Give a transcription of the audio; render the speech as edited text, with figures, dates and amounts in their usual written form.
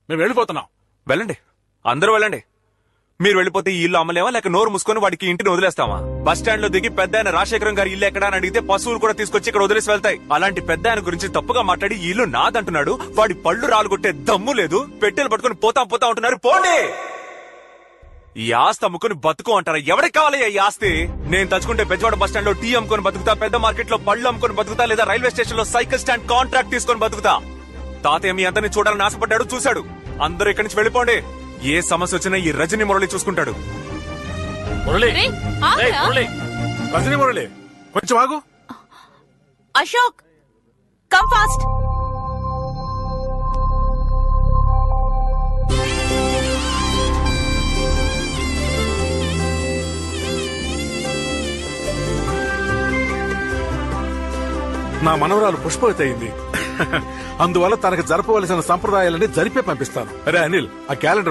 మేము వెళ్ళిపోతున్నాం. వెళ్ళండి, అందరూ వెళ్ళండి. మీరు వెళ్ళిపోతే ఈ ఇల్లు అమ్మలేమా, లేక నోరు మూసుకొని వాడికి ఇంటిని వదిలేస్తామా? బస్ స్టాండ్ లో దిగి పెద్ద ఆయన రాజశేఖరం గారి ఇల్లు ఎక్కడా అని అడిగితే పశువులు కూడా తీసుకొచ్చి ఇక్కడ వదిలేసి వెళ్తాయి. అలాంటి పెద్ద ఆయన గురించి తప్పుగా మాట్లాడి ఈ ఇల్లు నాదంటున్నాడు. వాడి పళ్ళు రాలుగొట్టే దమ్ము లేదు. పెట్టెలు పట్టుకుని పోతా ఉంటున్నారు. పోండి. ఈ ఆస్తి అమ్ముకుని బతుకు అంటారా? ఎవరికి కావాలి ఈ ఆస్తి? నేను తలుచుకుంటే బెజవాడ బస్ స్టాండ్ లో టీ అమ్ముకొని బతుకుతా, పెద్ద మార్కెట్ లో పళ్ళు అమ్ముకొని బతుకుతా, లేదా రైల్వే స్టేషన్ లో సైకిల్ స్టాండ్ కాంట్రాక్ట్ తీసుకొని బతుకుతా. తాతయ్య మీ అందరిని చూడాలని ఆశపడ్డాడు, చూశాడు. అందరూ ఇక్కడి నుంచి వెళ్ళిపోండి. ఏ సమస్య వచ్చినా ఈ రజని మురళి చూసుకుంటాడు. మురళి, రే, ఆగ్రా. ఏయ్, మురళి, రజనీ మురళి, కొంచెం ఆగు. Ashok, come fast. నా మనవరాలు పుష్పవతి అయింది. అందువల్ల తనకు జరపవలసిన సంప్రదాయాలన్నీ జరిపే పంపిస్తాను. అరే అనిల్, ఆ క్యాలెండర్